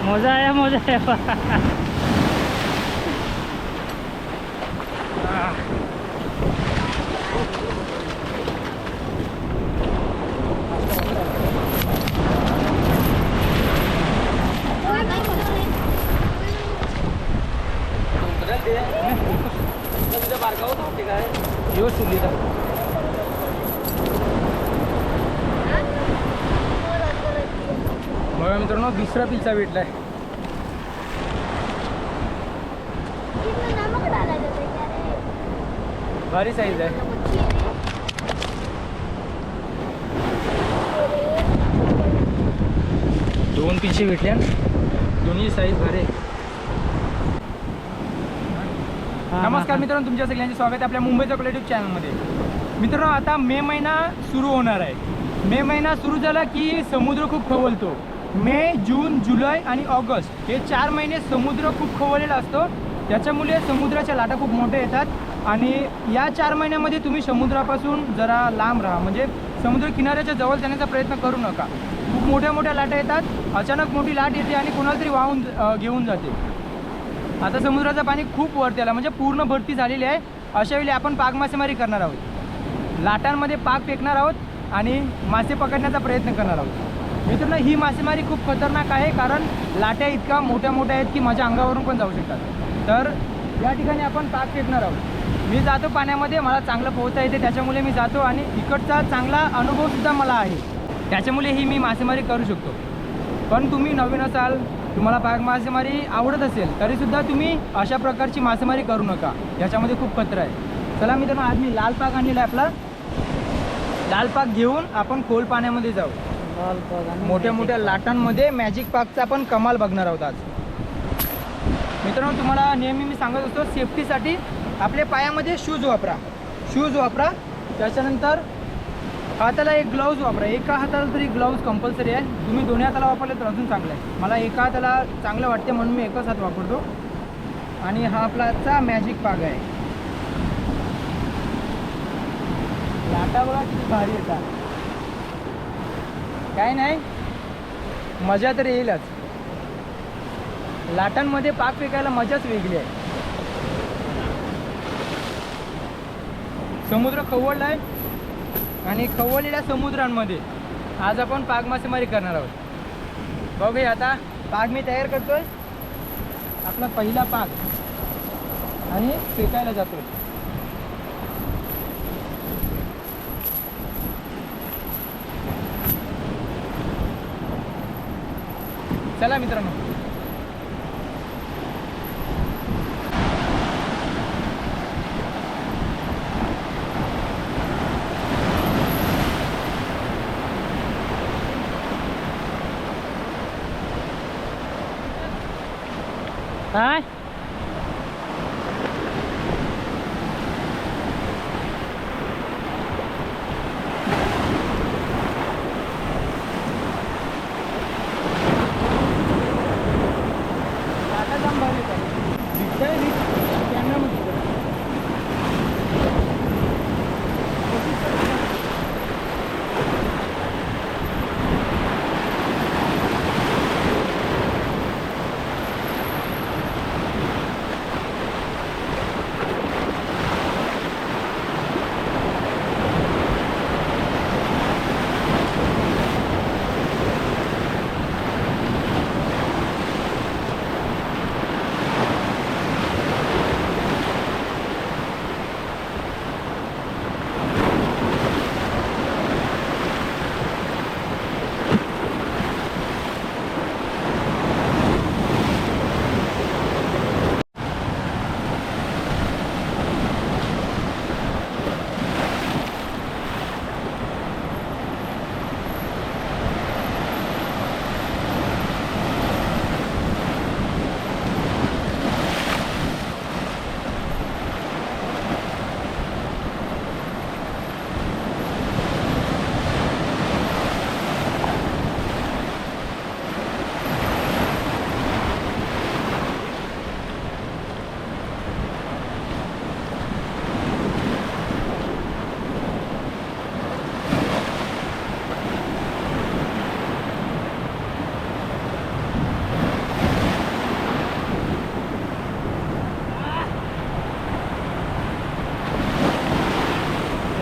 मजा आया मजा आया. यो सुलीला बघा मित्रांनो, दुसरा पिझ्झा भेटलाय. भारी साईज आहे. दोन पिझ्झे भेटल्या, दोन्ही साईज भारी. नमस्कार मित्रांनो, तुमच्या सगळ्यांचे स्वागत आहे आपल्या मुंबई चॉकलेट यूट्यूब चॅनलमध्ये. मित्रांनो, आता मे महिना सुरू होणार आहे. मे महिना सुरू झाला की समुद्र खूप खवळतो. मे, जून, जुलै आणि ऑगस्ट हे 4 महिने समुद्र खूप खवळलेला असतो. त्याच्यामुळे समुद्राच्या लाटा खूप मोठ्या येतात आणि या 4 महिन्यामध्ये तुम्ही समुद्रापासून जरा लांब राहा. म्हणजे समुद्र किनाऱ्याच्या जवळ जाण्याचा प्रयत्न करू नका. खूप मोठ्या मोठ्या लाटा येतात. अचानक मोठी लाट येते आणि कोणाला तरी वाहून घेऊन जाते. आता समुद्राचं पाणी खूप वरती आलं, म्हणजे पूर्ण भरती झालेली आहे. अशा वेळी आपण पाग मासेमारी करणार आहोत. लाटांमध्ये पाग फेकणार आहोत आणि मासे पकडण्याचा प्रयत्न करणार आहोत. मित्रांनो, ही मासेमारी खूप खतरनाक आहे, कारण लाट्या इतक्या मोठ्या मोठ्या आहेत की माझ्या अंगावरून पण जाऊ शकतात. तर या ठिकाणी आपण पाग फेकणार आहोत. मी जातो पाण्यामध्ये, मला चांगलं पोहता येते, त्याच्यामुळे मी जातो आणि इकडचा चांगला अनुभवसुद्धा मला आहे. त्याच्यामुळे ही मी मासेमारी करू शकतो. पण तुम्ही नवीन असाल, तुम्हाला पाग मासेमारी आवडत असेल तरीसुद्धा तुम्ही अशा प्रकारची मासेमारी करू नका. याच्यामध्ये खूप खतरा आहे. चला मित्रांनो, आज मी लाल पाग आणलेला आहे. आपला लाल पाग घेऊन आपण खोल पाण्यामध्ये जाऊ. मोठ्या मोठ्या लाटांमध्ये मॅजिक पाकचा आपण कमाल बघणार आहोत आज. मित्रांनो, तुम्हाला नेहमी मी सांगत असतो, सेफ्टीसाठी आपल्या पायामध्ये शूज वापरा. त्याच्यानंतर हाताला एक ग्लाउज वापरा. एका हाताला तरी ग्लाउज कंपल्सरी आहे. तुम्ही दोन्ही हाताला वापरले तर अजून चांगलं आहे. मला एका हाताला चांगलं वाटते म्हणून मी एकच हात वापरतो. आणि हा आपलाचा मॅजिक पाग आहे. लाटा बघा किती भारी येतात. काय नाही, मजा तर येईलच. लाटांमध्ये पाक फेकायला मजाच वेगळी आहे. समुद्र खवळला आहे आणि खवळलेल्या समुद्रांमध्ये आज आपण पाग मासेमारी करणार आहोत. बघूया, आता पाग मी तयार करतोय. आपला पहिला पाग आणि फेकायला जातोय. चला मित्रांनो, काय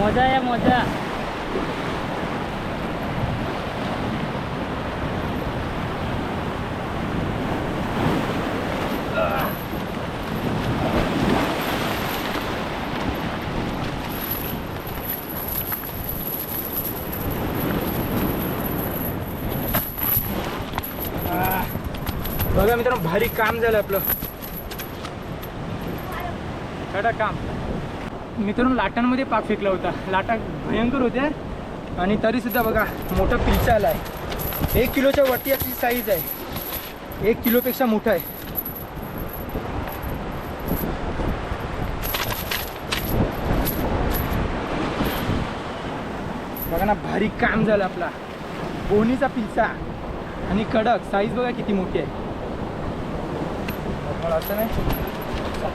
मजा आहे मजा. बघा मित्रांनो, भारी काम झालं आपलं, कडक काम. मित्रांनो, लाटांमध्ये पाक फेकला होता. लाटा भयंकर होत्या आणि तरी सुद्धा बघा मोठा पिलचा आला आहे. 1 किलोच्या वरती याची साईज आहे, 1 किलोपेक्षा मोठा आहे. बघा ना, भारी काम झालं आपला. बोनीचा पिलचा आणि कडक साईज बघा किती मोठी आहे. असं नाही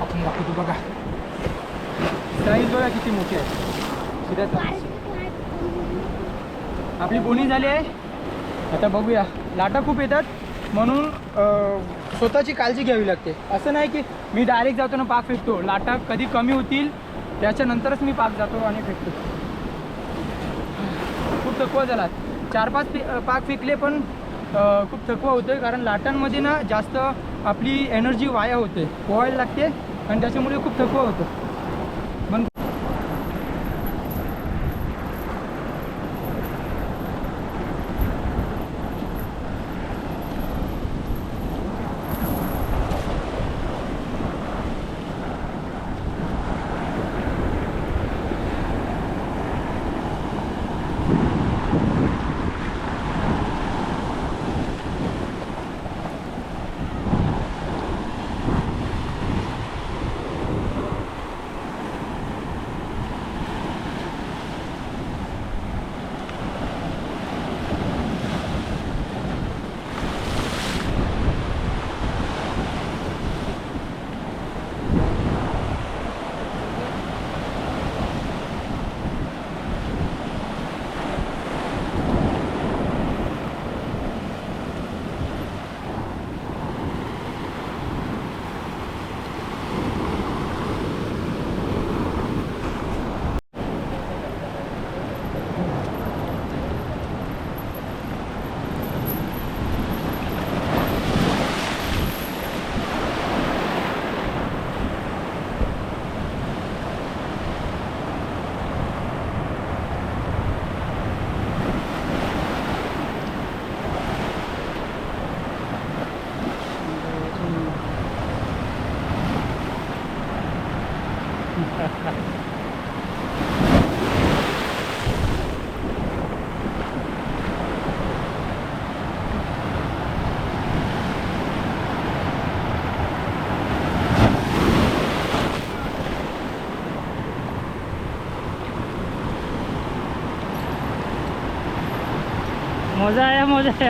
आपण दाखवतो बघा, साईज बघा किती मोठी आहे. आपली बोनी झाली आहे. आता बघूया, लाटा खूप येतात म्हणून स्वतःची काळजी घ्यावी लागते. असं नाही की मी डायरेक्ट जातो ना पाक फेकतो. लाटा कधी कमी होतील त्याच्यानंतरच मी पाक जातो आणि फेकतो. खूप थकवा झाला. 4-5 पाक फेकले पण खूप थकवा होतोय, कारण लाटांमध्ये ना जास्त आपली एनर्जी वाया होते, पोहायला लागते आणि त्याच्यामुळे खूप थकवा होतो. पण मजा आहे मजा आहे.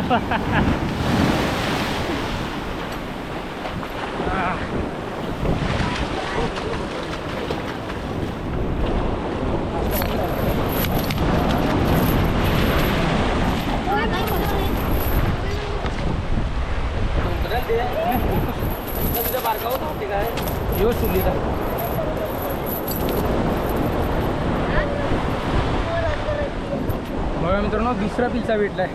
बघा मित्रांनो, दुसरा पिल्चा भेटलाय.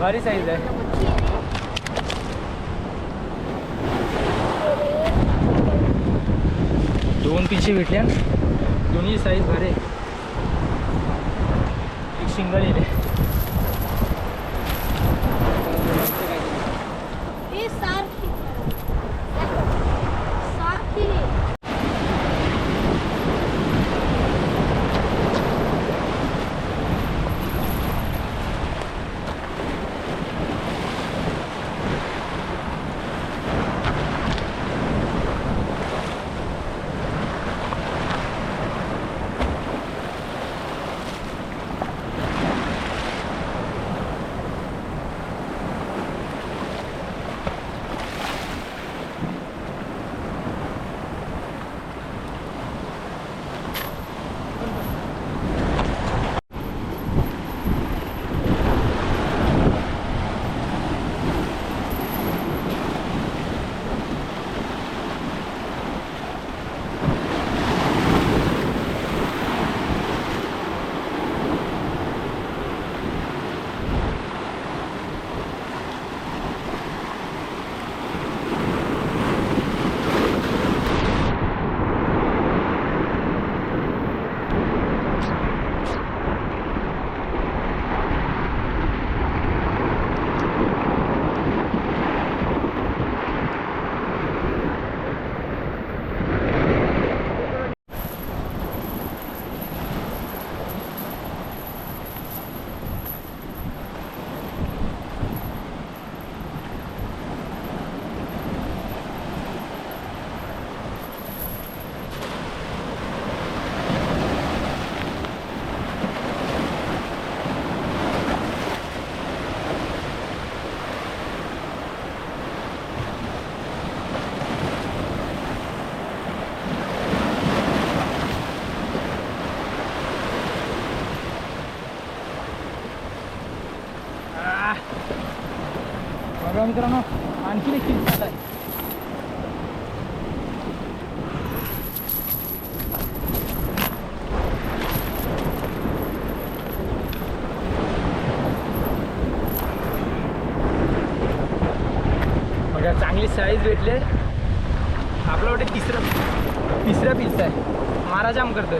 भारी साईज आहे. दोन पिल्चे भेटल्या, दोन्ही साईज भारी. एक सिंगल येते. बघा मित्रांनो, आणखी एक किल्ला आहे. बघा चांगली साईज भेटले. आपला वाटतं तिसरा पिल्सा आहे. मारा जाम करतोय.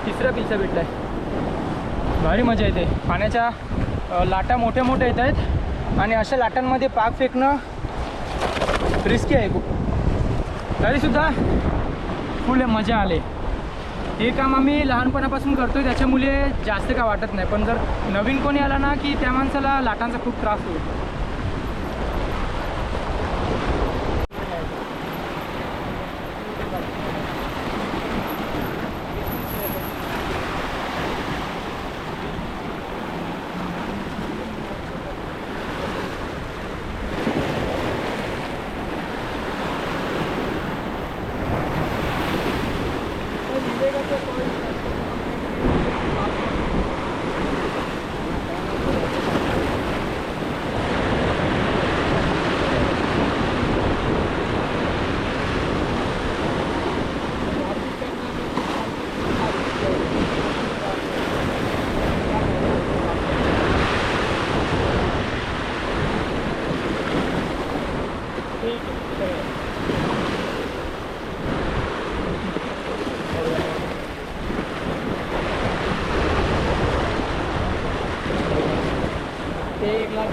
तिसरा पिल्सा भेटलाय. भारी मजा येते. पाण्याच्या लाटा मोठ्या मोठ्या येत आहेत आणि अशा लाटांमध्ये पाक फेकणं रिस्की आहे खूप. तरीसुद्धा फुल मजा आले. हे काम आम्ही लहानपणापासून करतोय, त्याच्यामुळे जास्त काय वाटत नाही. पण जर नवीन कोणी आला ना की त्या माणसाला लाटांचा खूप त्रास होईल. ते 1 लाख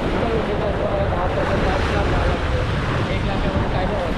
1 लाखावर काय नाही.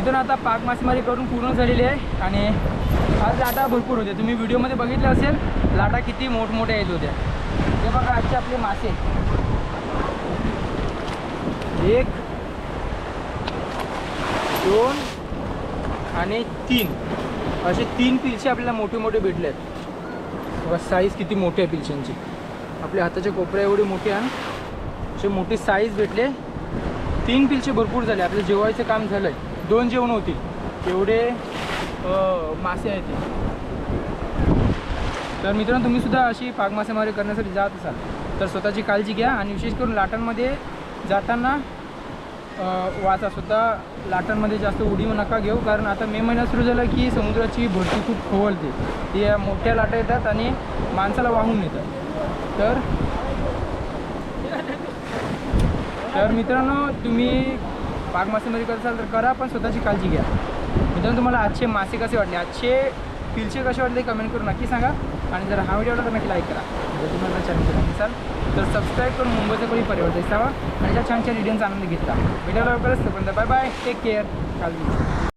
मित्रांनो आता पाक मासेमारी करून पूर्ण झालेली आहे आणि आज लाटा भरपूर होते. तुम्ही व्हिडिओमध्ये बघितलं असेल लाटा किती मोठमोठ्या येत होत्या. हे बघा आजचे आपले मासे 1 2 आणि 3 असे 3 पिलचे आपल्याला मोठे मोठे भेटले आहेत. बघा साईज किती मोठी आहे पिलशांची. आपल्या हाताच्या कोपऱ्या एवढी मोठी आहे. असे मोठी साईज भेटले. 3 पिलचे भरपूर झाले. आपलं जेवायचं काम झालं आहे. 2 जेवण होतील एवढे मासे आहेत ते. तर मित्रांनो तुम्ही सुद्धा अशी पाग मासेमारी करण्यासाठी जात असाल तर स्वतःची काळजी घ्या आणि विशेष करून लाटांमध्ये जाताना वाचा. स्वतः लाटांमध्ये जास्त उडी नका घेऊ, कारण आता मे महिना सुरू झाला की समुद्राची भरती खूप खवळते. ती मोठ्या लाटा येतात आणि माणसाला वाहून नेतात. तर मित्रांनो तुम्ही पाग मासेमारी करत असाल तर करा, पण स्वतःची काळजी घ्या. मित्रांनो तुम्हाला आजचे मासे कसे वाटले, आजचे पिलचे कसे वाटले कमेंट करून नक्की सांगा. आणि जर हा व्हिडिओ आवडला तर नक्की लाईक करा. जर तुम्हाला चॅनल असाल तर सबस्क्राईब करून मुंबईचा कोणी परिवार जायचा आणि त्या छान छान व्हिडिओचा आनंद घेतला. व्हिडिओ लवकरच तोपर्यंत बाय बाय, टेक केअर, काळजी.